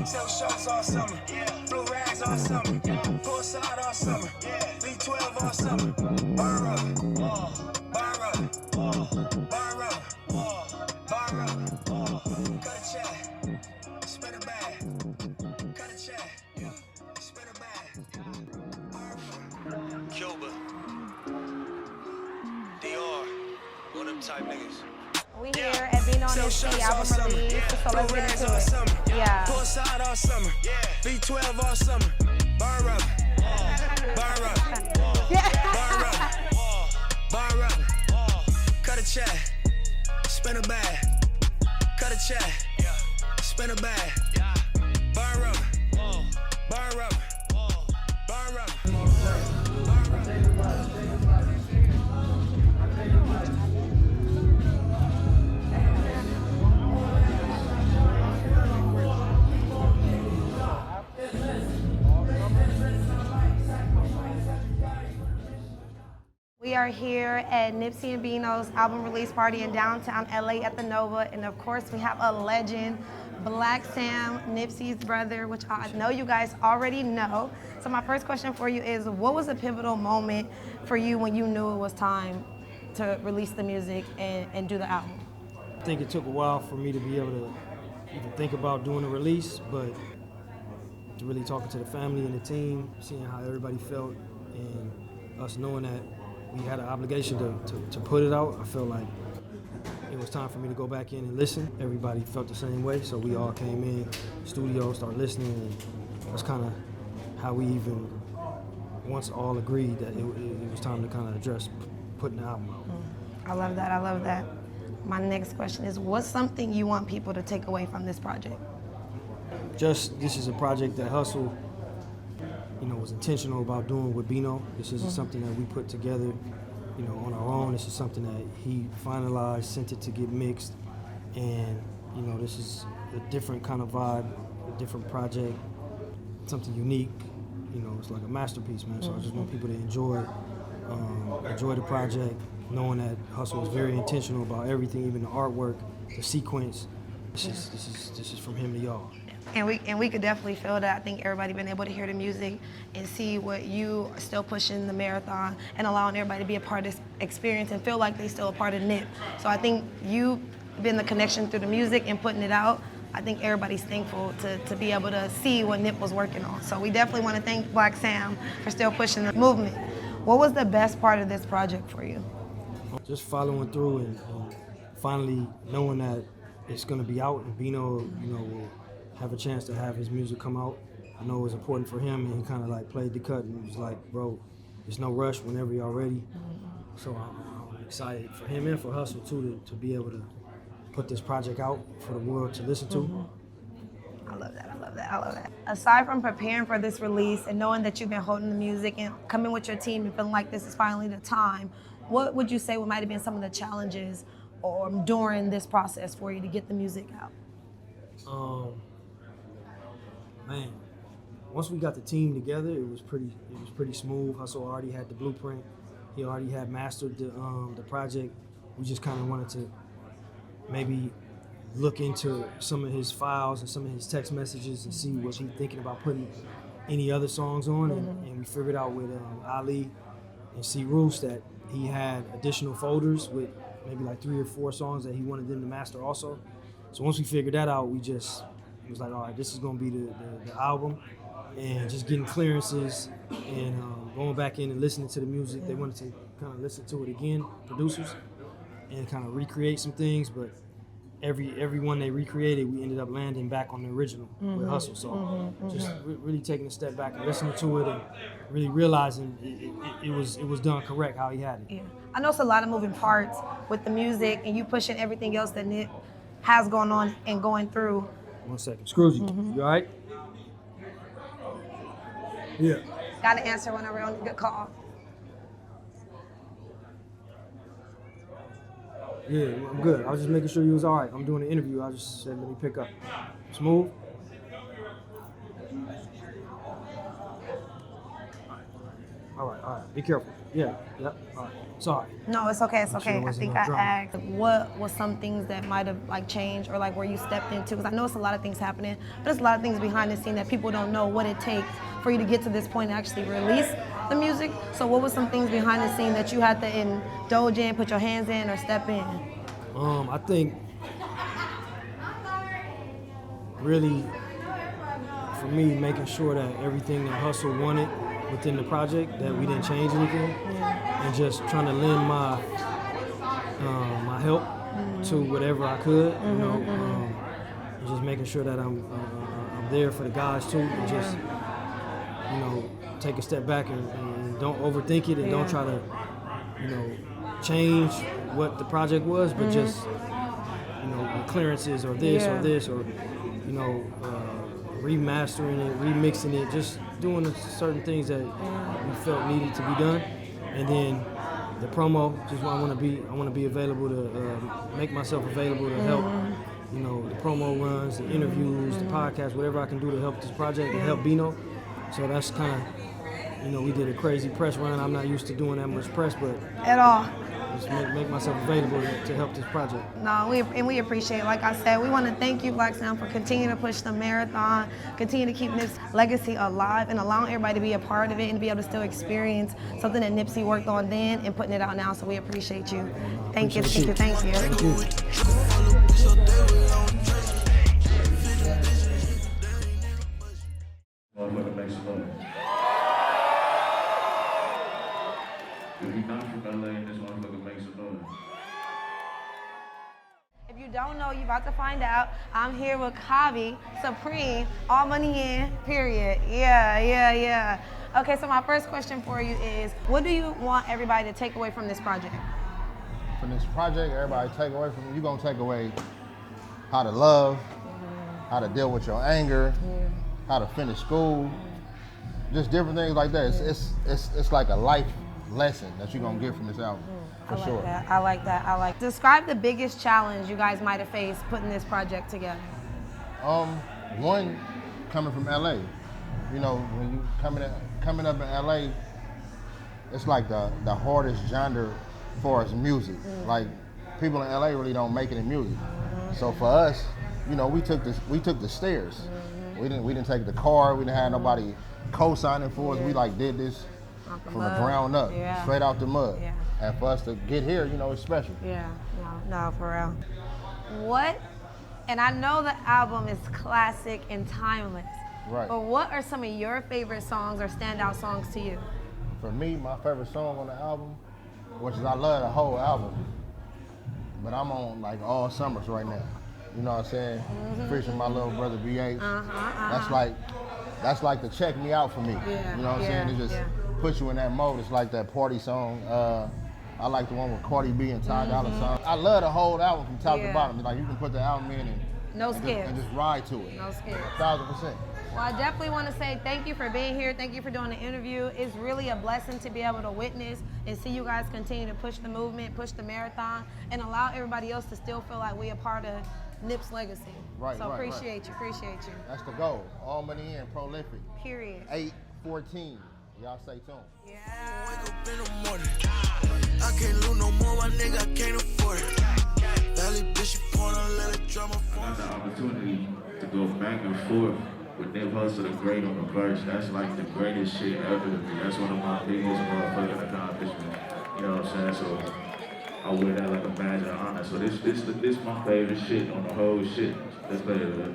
Sell shirts all summer, blue rags all summer, poolside all summer, B12 all summer. Bar up, bar up, bar up, bar up. Cut a check, spin a bag. Cut a check, spin a bag. Cuba, Dior, one of them type niggas. We here at Bino and Nipsey album release, so let's get into it. Yeah. Poolside all summer, B12 all summer. Bar up, bar up, bar up, bar up. Cut a check, spin a bag. Cut a check, spin a bag. Bar up, bar up, bar up. We are here at Nipsey and Bino's album release party in downtown LA at the Nova, and of course we have a legend, Black Sam, Nipsey's brother, which I know you guys already know. So my first question for you is, what was a pivotal moment for you when you knew it was time to release the music and do the album? I think it took a while for me to be able to even think about doing a release, but really talking to the family and the team, seeing how everybody felt, and us knowing that we had an obligation to put it out, I felt like it was time for me to go back in and listen. Everybody felt the same way, so we all came in, studio, started listening, and that's kind of how we even once all agreed that it was time to kind of address putting the album out. I love that, I love that. My next question is, what's something you want people to take away from this project? Just, this is a project that Hussle, was intentional about doing with Bino. This isn't something that we put together, on our own. This is something that he finalized, sent it to get mixed, and this is a different kind of vibe, a different project, something unique. It's like a masterpiece, man. So I just want people to enjoy the project, knowing that Hussle was very intentional about everything, even the artwork, the sequence. This is from him to y'all. And we could definitely feel that. I think everybody been able to hear the music and see what you are still pushing the marathon and allowing everybody to be a part of this experience and feel like they still a part of Nip. So I think you been the connection through the music and putting it out. I think everybody's thankful to be able to see what Nip was working on. So we definitely want to thank Black Sam for still pushing the movement. What was the best part of this project for you? Just following through and finally knowing that it's going to be out, and Bino, will have a chance to have his music come out. I know it was important for him, and he kind of like played the cut and was like, bro, there's no rush whenever y'all ready. So I'm excited for him and for Hussle too to be able to put this project out for the world to listen to. I love that, I love that, I love that. Aside from preparing for this release and knowing that you've been holding the music and coming with your team and feeling like this is finally the time, what would you say might have been some of the challenges or during this process for you to get the music out? Man, once we got the team together, it was pretty smooth. Hussle already had the blueprint. He already had mastered the project. We just kind of wanted to maybe look into some of his files and some of his text messages and see was he thinking about putting any other songs on. And we figured out with Ali and C. Roos that he had additional folders with maybe like 3 or 4 songs that he wanted them to master also. So once we figured that out, it was like, all right, this is gonna be the album, and just getting clearances and going back in and listening to the music. They wanted to kind of listen to it again, producers, and kind of recreate some things, but every one they recreated, we ended up landing back on the original with Hussle. So just really taking a step back and listening to it and really realizing it was done correct how he had it. Yeah. I know it's a lot of moving parts with the music and you pushing everything else that Nip has going on and going through. 1 second. Scrooge, you all right? Yeah. Got to answer whenever on a good call. Yeah, I'm good. I was just making sure you was all right. I'm doing an interview. I just said, let me pick up. Smooth? All right. Be careful. Yeah, yep. All right. Sorry. No, it's okay. It's I'm sure okay. it I wasn't think no I drama. asked what was some things that might have like changed or like where you stepped into, because I know it's a lot of things happening, but there's a lot of things behind the scene that people don't know what it takes for you to get to this point and actually release the music. So what was some things behind the scene that you had to indulge in, put your hands in, or step in? I think really for me making sure that everything that Hussle wanted within the project, that we didn't change anything, and just trying to lend my my help to whatever I could, you know, and just making sure that I'm there for the guys too, and just, you know, take a step back and don't overthink it, and don't try to, you know, change what the project was, but just, you know, clearances or this or this, or, you know, remastering it, remixing it, just doing certain things that we felt needed to be done. And then the promo, just I want to be available to make myself available to help, you know, the promo runs, the interviews, the podcast, whatever I can do to help this project and help Bino. So that's kind of, you know, we did a crazy press run. I'm not used to doing that much press, but At all. just make myself available to help this project. No, we appreciate it. Like I said, we want to thank you, Black Sound, for continuing to push the marathon, continue to keep Nip's legacy alive, and allowing everybody to be a part of it and to be able to still experience something that Nipsey worked on then and putting it out now. So we appreciate you. Thank you. Thank you. Motherfucker makes some noise. If you're not from LA, this motherfucker makes some noise. If you don't know, you're about to find out. I'm here with Kavi, Supreme, all money in, period. Yeah. Okay, so my first question for you is, what do you want everybody to take away from this project? From this project, everybody take away from it, you're gonna take away how to love, how to deal with your anger, how to finish school, just different things like that. It's like a life lesson that you're gonna get from this album, for sure. I like that. Describe the biggest challenge you guys might have faced putting this project together. One, coming from LA. You know, when you coming up in LA, it's like the hardest genre for us music. Like, people in LA really don't make it in music. So for us, you know, we took the stairs. We didn't take the car. We didn't have nobody co-signing for us. We like did this from the ground up, straight out the mud. And for us to get here, you know, it's special. No, for real. What, and I know the album is classic and timeless, Right. but what are some of your favorite songs or standout songs to you? For me, my favorite song on the album, which is I love the whole album, but I'm on like all summers right now. You know what I'm saying? Featuring my little brother BH. That's like the check me out for me. You know what I'm saying? It just puts you in that mode. It's like that party song. I like the one with Cardi B and Ty Dolla $ign. I love the whole album from top to bottom. Like, you can put the album in and just ride to it. No skips. 1,000%. Well, I definitely want to say thank you for being here. Thank you for doing the interview. It's really a blessing to be able to witness and see you guys continue to push the movement, push the marathon, and allow everybody else to still feel like we're a part of Nip's legacy. So appreciate you. That's the goal. All money in, prolific. Period. 8-14. Y'all stay tuned. Yeah. Wake up in the morning. I can't lose no more, my nigga, I can't afford it. Valley bitch, you wanna let it drama for I got the opportunity to go back and forth with Nip Hussle the Great on the verse. That's like the greatest shit ever to me. That's one of my biggest motherfucking accomplishments. You know what I'm saying? So I wear that like a badge of honor. So this my favorite shit on the whole shit. Let's play it.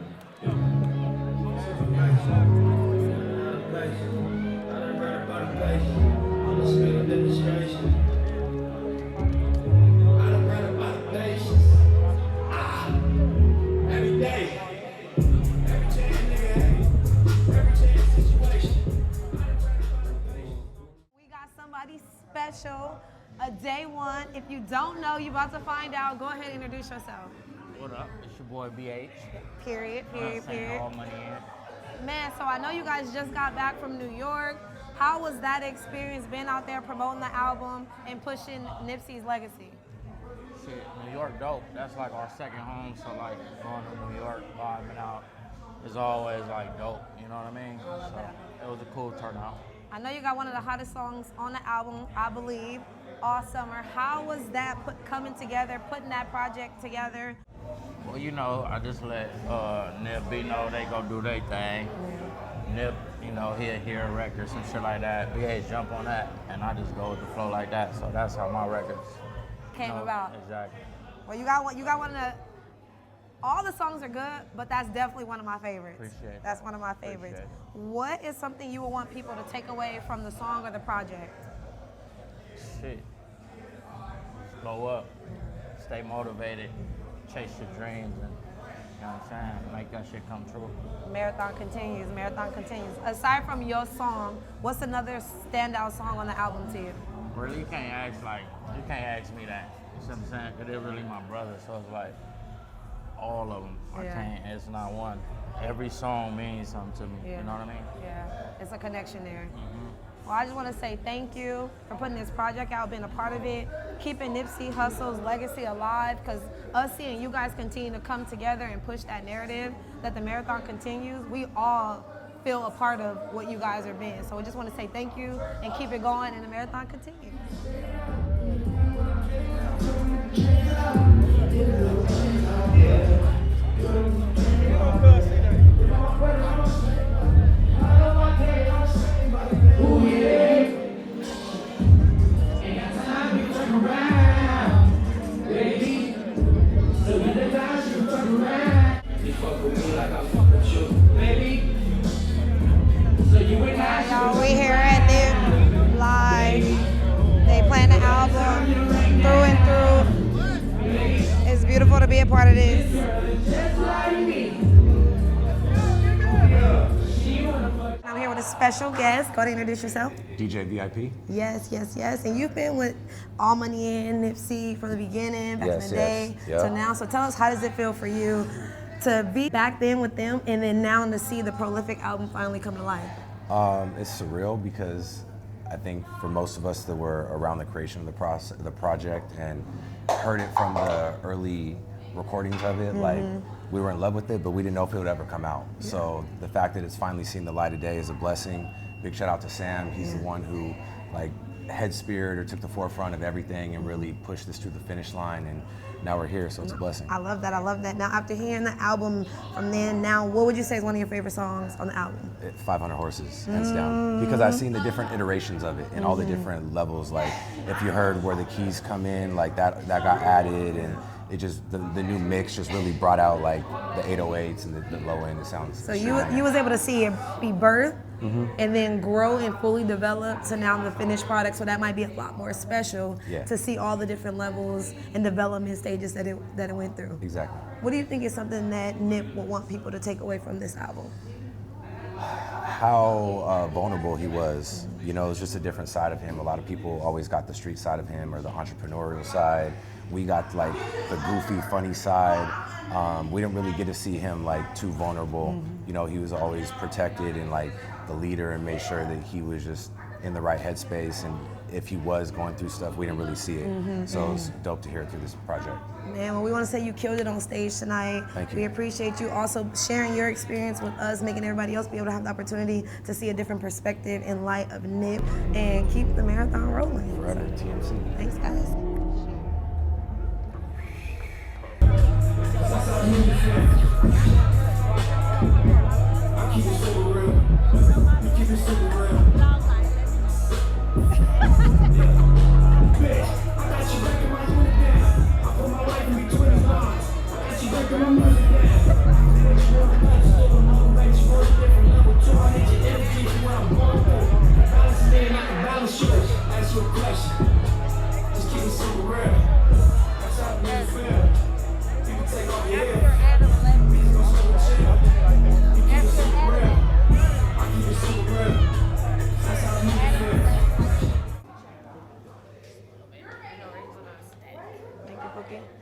every day. We got somebody special, a day one. If you don't know, you're about to find out. Go ahead and introduce yourself. What up? It's your boy BH. Period. All money in. Man, so I know you guys just got back from New York. How was that experience being out there promoting the album and pushing Nipsey's legacy? Shit, New York dope. That's like our second home, so like going to New York, vibing out is always like dope, you know what I mean? So it was a cool turnout. I know you got one of the hottest songs on the album, I Believe, All Summer. How was that coming together, putting that project together? Well, you know, I just let Nip, Bino, they go do their thing. Nip, you know, he'll hear records and shit like that. BA jump on that, and I just go with the flow like that. So that's how my records came about. Exactly. Well, you got one of the. All the songs are good, but that's definitely one of my favorites. Appreciate it. That's one of my favorites. What is something you would want people to take away from the song or the project? Shit. Just blow up. Stay motivated. Chase your dreams, and you know what I'm saying? Make that shit come true. Marathon continues. Marathon continues. Aside from your song, what's another standout song on the album to you? Really, you can't ask me that. You see what I'm saying? Cause they're really my brother, so it's like all of them. I can't. It's not one. Every song means something to me. Yeah. You know what I mean? Yeah, it's a connection there. Well, I just want to say thank you for putting this project out, being a part of it, keeping Nipsey Hussle's legacy alive, because us seeing you guys continue to come together and push that narrative that the marathon continues, we all feel a part of what you guys are being. So we just want to say thank you and keep it going, and the marathon continues. We here at Nip Live. They playing the album through and through. It's beautiful to be a part of this. I'm here with a special guest. Go ahead and introduce yourself. DJ VIP. Yes, yes, yes. And you've been with All Money In, Nipsey from the beginning, back in the day, to now. So tell us, how does it feel for you to be back then with them and then now to see the prolific album finally come to life? It's surreal because I think for most of us that were around the creation of the project and heard it from the early recordings of it, like we were in love with it, but we didn't know if it would ever come out. Yeah. So the fact that it's finally seen the light of day is a blessing. Big shout out to Sam. He's the one who like head speared or took the forefront of everything and really pushed this to the finish line, and now we're here, so it's a blessing. I love that, I love that. Now after hearing the album from then, now what would you say is one of your favorite songs on the album? 500 Horses, hands down. Because I've seen the different iterations of it and all the different levels. Like if you heard where the keys come in, like that got added, and it just, the new mix just really brought out like the 808s and the low end, it sounds. So you was able to see it be birthed and then grow and fully develop to now the finished product. So that might be a lot more special to see all the different levels and development stages that it went through. Exactly. What do you think is something that Nip would want people to take away from this album? How vulnerable he was. You know, it's just a different side of him. A lot of people always got the street side of him or the entrepreneurial side. We got like the goofy, funny side. We didn't really get to see him like too vulnerable. You know, he was always protected and like the leader and made sure that he was just in the right headspace. And if he was going through stuff, we didn't really see it. So it's dope to hear it through this project. Man, well, we want to say you killed it on stage tonight. Thank you. We appreciate you also sharing your experience with us, making everybody else be able to have the opportunity to see a different perspective in light of Nip, and keep the marathon rolling. Forever, TMC. Thanks, guys.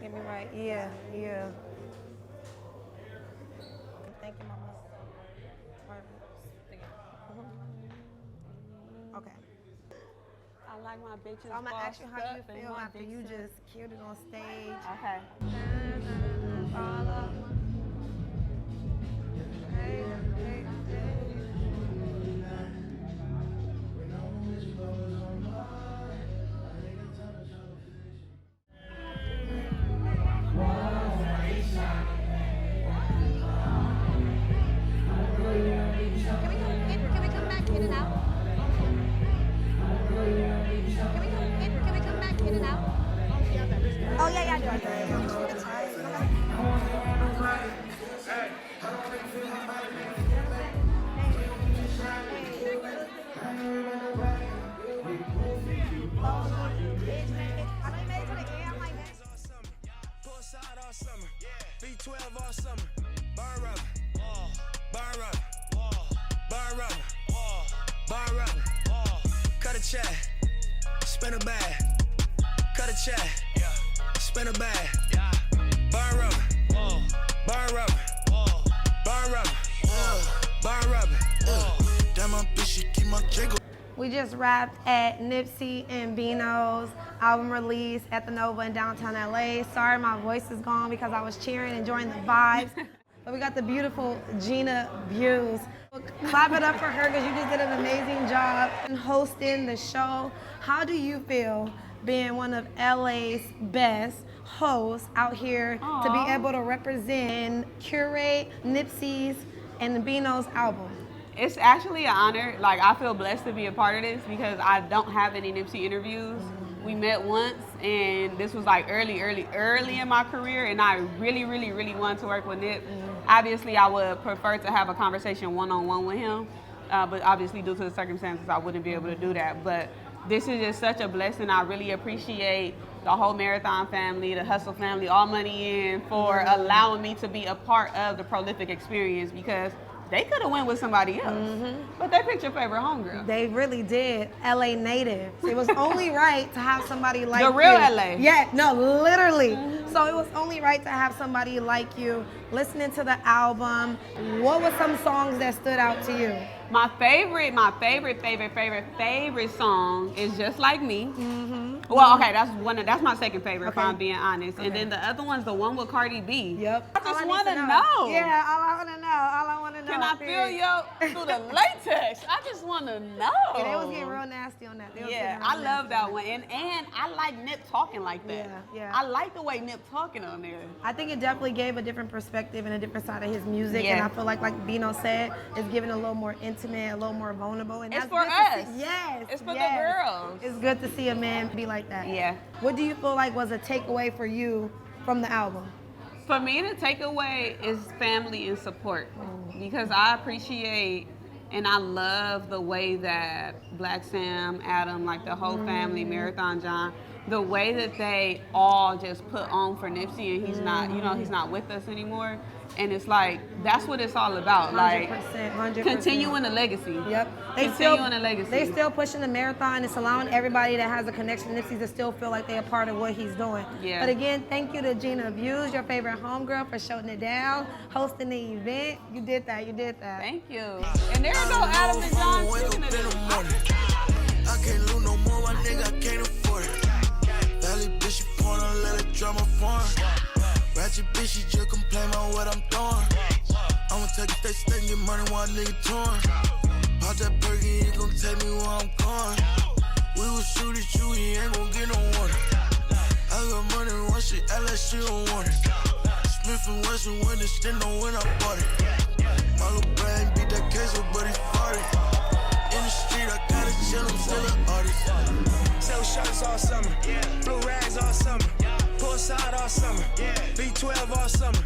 Get me right. Yeah. Thank you, Mama. Okay. I like my bitches. So I'm gonna ask you how you feel after you just killed it on stage. Okay. in and out? Can we come back in and out? Oh, yeah, I do. It's fine. B12 all summer. Burn rubber. Burn rubber. Burn rubber. Burn rubber. Cut a check. Spin a bag. Cut a check. Spin a bag. Burn rubber. Burn rubber. Burn rubber. Burn rubber. Damn, my bitch, she keep my jiggle. We just wrapped at Nipsey and Bino's album release at the Nova in downtown LA. Sorry my voice is gone because I was cheering, enjoying the vibes. But we got the beautiful Gina Buse. Clap it up for her because you just did an amazing job in hosting the show. How do you feel being one of LA's best hosts out here to be able to represent and curate Nipsey's and Bino's album? It's actually an honor. Like, I feel blessed to be a part of this because I don't have any Nipsey interviews. We met once, and this was like early in my career, and I really wanted to work with Nip. Obviously, I would prefer to have a conversation one-on-one with him, but obviously due to the circumstances, I wouldn't be able to do that. But this is just such a blessing. I really appreciate the whole Marathon family, the Hussle family, all money in for allowing me to be a part of the prolific experience because they could have went with somebody else, but they picked your favorite homegirl. They really did. LA native. It was only right to have somebody like The real you. LA. Yeah, no, literally. So it was only right to have somebody like you listening to the album. What were some songs that stood out to you? My favorite song is Just Like Me. Well, okay, that's my second favorite, if I'm being honest. And then the other one's the one with Cardi B. Yep. I just want to know. Yeah, all I want to know. All I want to know. Can I feel you through the latex? I just want to know. Yeah, they was getting real nasty on that. Yeah, I love that one. And I like Nip talking like that. Yeah. I like the way Nip talking on there. I think it definitely gave a different perspective and a different side of his music. And I feel like Bino said, it's giving a little more intimate, a little more vulnerable. And It's that's for good us. To see. Yes. It's for the girls. It's good to see a man be like that. Yeah. What do you feel like was a takeaway for you from the album? For me, the takeaway is family and support because I appreciate and I love the way that Black Sam, Adam, like the whole family, Marathon John, the way that they all just put on for Nipsey and he's not, he's not with us anymore. And it's like, that's what it's all about. 100%, like 100%. continuing the legacy. Yep. Continuing the legacy. They still pushing the marathon. It's allowing everybody that has a connection to Nipsey to still feel like they're a part of what he's doing. Yeah. But again, thank you to Gina Buse, your favorite homegirl, for shutting it down, hosting the event. You did that. Thank you. And there go Adam and John singing it. I can't lose no more, my nigga, I can't afford it. Valley bitch, she porn, let it drama form. Ratchet bitch, she just complain about what I'm doing. I'ma take a stay and get money while a nigga torn. Pop that burger, he ain't gon' tell me where I'm going. We will shoot at you, he ain't gon' get no warning. I got money, one shit, act like she don't want it. Smith and Wesson, when the stand on when I bought it. My little brain beat that queso, but he fought it. In the street, I gotta chill, I'm still an artist. Sell shirts all summer, blue rags all summer. Poolside all summer, B12 all summer.